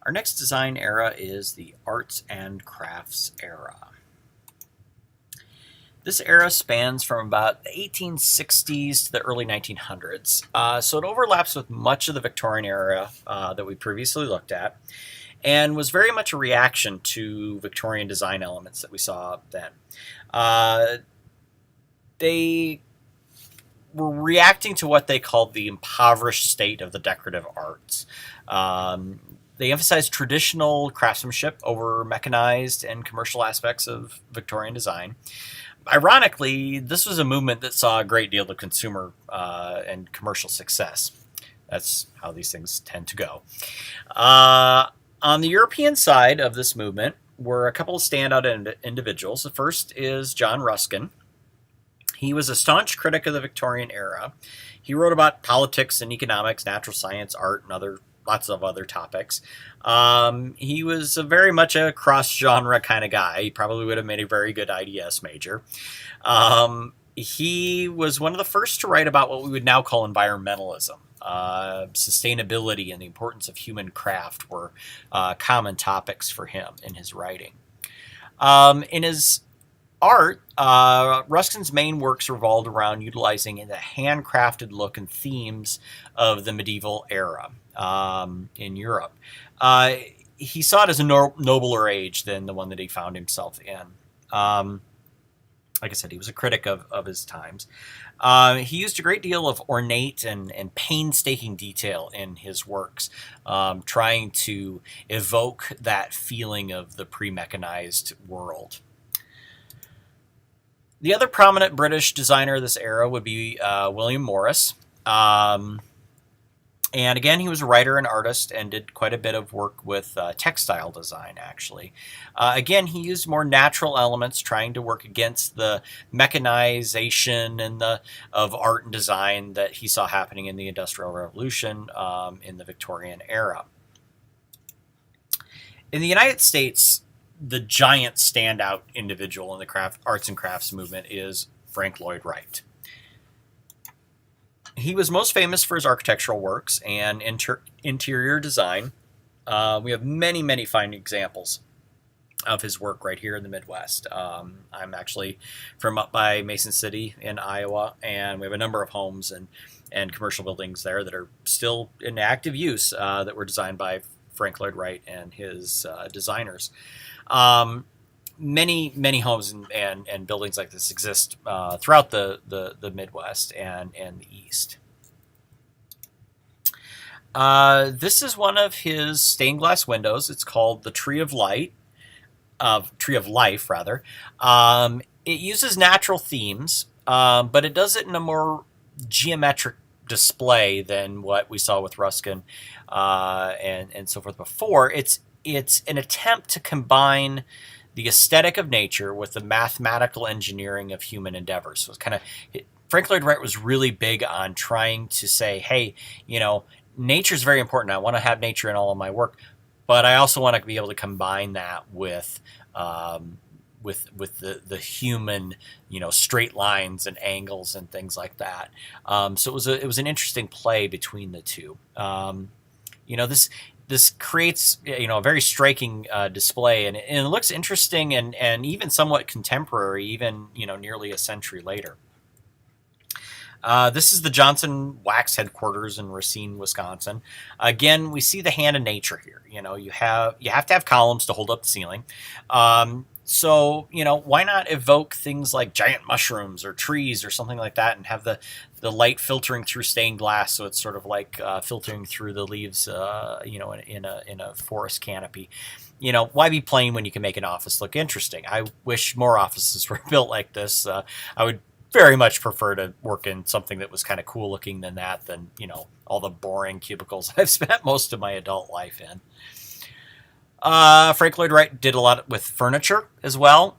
Our next design era is the arts and crafts era. This era spans from about the 1860s to the early 1900s, so it overlaps with much of the Victorian era that we previously looked at, and was very much a reaction to Victorian design elements that we saw then. Uh, they were reacting to what they called the impoverished state of the decorative arts. Um, they emphasized traditional craftsmanship over mechanized and commercial aspects of Victorian design. Ironically, this was a movement that saw a great deal of consumer and commercial success. That's how these things tend to go. On the European side of this movement were a couple of standout individuals. The first is John Ruskin. He was a staunch critic of the Victorian era. He wrote about politics and economics, natural science, art, and lots of other topics. He was very much a cross-genre kind of guy. He probably would have made a very good IDS major. He was one of the first to write about what we would now call environmentalism. Sustainability and the importance of human craft were common topics for him in his writing. In his art, Ruskin's main works revolved around utilizing the handcrafted look and themes of the medieval era in Europe. He saw it as a nobler age than the one that he found himself in. Like I said, he was a critic of his times. He used a great deal of ornate and painstaking detail in his works, trying to evoke that feeling of the pre-mechanized world. The other prominent British designer of this era would be William Morris. And again, he was a writer and artist and did quite a bit of work with textile design, actually. Again, he used more natural elements, trying to work against the mechanization of art and design that he saw happening in the Industrial Revolution in the Victorian era. In the United States, the giant standout individual in the arts and crafts movement is Frank Lloyd Wright. He was most famous for his architectural works and interior design. We have many, many fine examples of his work right here in the Midwest. I'm actually from up by Mason City in Iowa, and we have a number of homes and commercial buildings there that are still in active use that were designed by Frank Lloyd Wright and his designers. Many homes and buildings like this exist throughout the Midwest and the East. This is one of his stained glass windows. It's called the Tree of Life, rather. It uses natural themes, but it does it in a more geometric display than what we saw with Ruskin and so forth before. It's an attempt to combine the aesthetic of nature with the mathematical engineering of human endeavors. So it's kind of, Frank Lloyd Wright was really big on trying to say, hey, nature is very important. I want to have nature in all of my work, but I also want to be able to combine that with the human, straight lines and angles and things like that. So it was an interesting play between the two. This creates, a very striking display, and it looks interesting and even somewhat contemporary, even, nearly a century later. This is the Johnson Wax headquarters in Racine, Wisconsin. Again, we see the hand of nature here. You have to have columns to hold up the ceiling. So, why not evoke things like giant mushrooms or trees or something like that and have the light filtering through stained glass, so it's sort of like filtering through the leaves, in a forest canopy. Why be plain when you can make an office look interesting? I wish more offices were built like this. I would very much prefer to work in something that was kind of cool looking than all the boring cubicles I've spent most of my adult life in. Frank Lloyd Wright did a lot with furniture as well.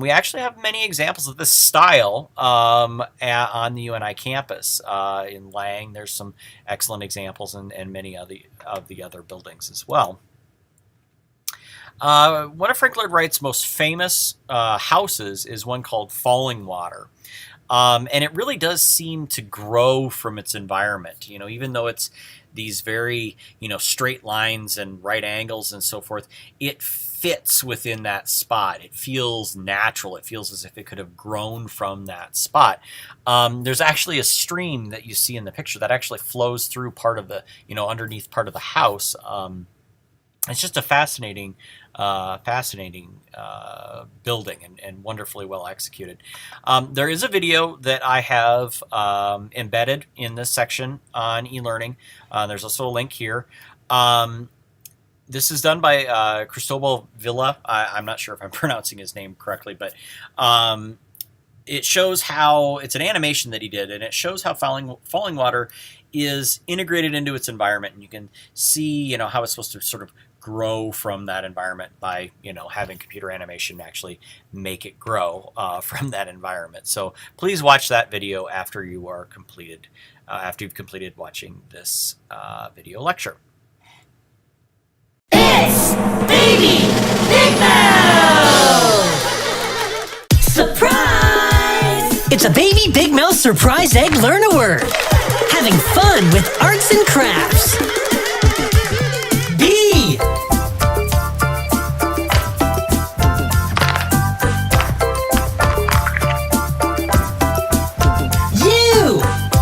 We actually have many examples of this style on the UNI campus. In Lang, there's some excellent examples, and many of the other buildings as well. One of Frank Lloyd Wright's most famous houses is one called Falling Water. And it really does seem to grow from its environment, even though it's these very, straight lines and right angles and so forth, it fits within that spot. It feels natural. It feels as if it could have grown from that spot. There's actually a stream that you see in the picture that actually flows through part of the, underneath part of the house. It's just a fascinating building and wonderfully well executed. There is a video that I have embedded in this section on e-learning. There's also a link here. This is done by Cristobal Villa. I'm not sure if I'm pronouncing his name correctly, but it shows how it's an animation that he did, and it shows how falling water is integrated into its environment, and you can see, how it's supposed to sort of grow from that environment by, having computer animation actually make it grow from that environment. So please watch that video after you are completed, after you've completed watching this video lecture. It's Baby Big Mouth! Surprise! It's a Baby Big Mouth surprise egg learn a word. Having fun with arts and crafts. B. U. T.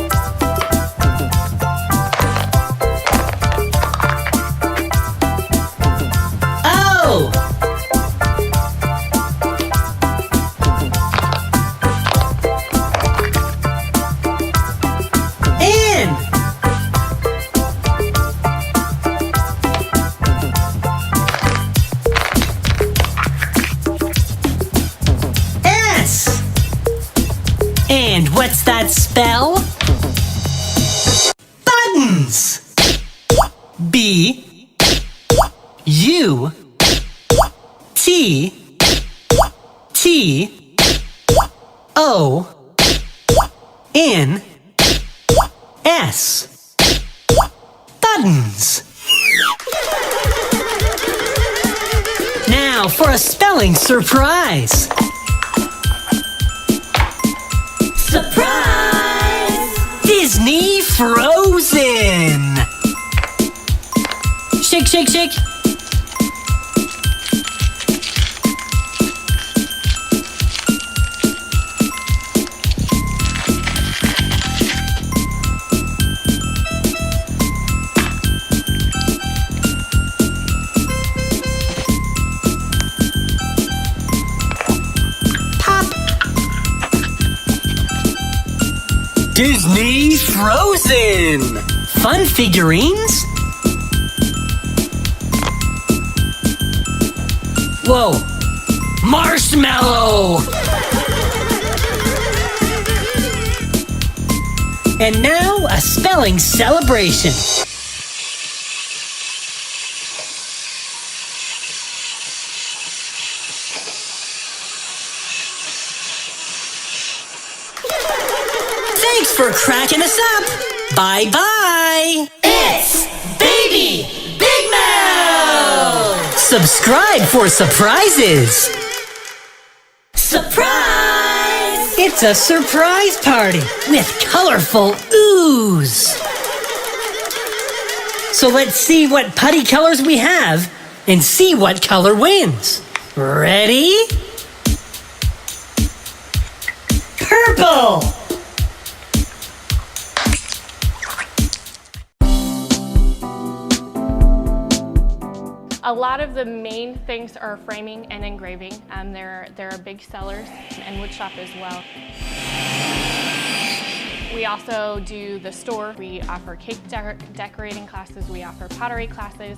T. O. N. S. And what's that spell? Buttons. B. U. T. T. O. N. S. Buttons. Now for a spelling surprise. Surprise! Disney Frozen. Shake, shake, shake. Pop. Disney Frozen. Fun figurines? Whoa. Marshmallow. And now a spelling celebration. Thanks for cracking us up. Bye-bye. It's Baby Big Mouth. Subscribe for surprises. Surprise! It's a surprise party with colorful ooze. So let's see what putty colors we have and see what color wins. Ready? Purple! A lot of the main things are framing and engraving. There are big sellers and woodshop as well. We also do the store. We offer cake decorating classes. We offer pottery classes.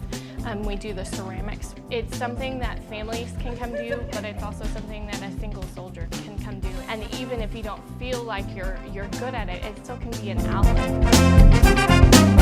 We do the ceramics. It's something that families can come do, but it's also something that a single soldier can come do. And even if you don't feel like you're good at it, it still can be an outlet.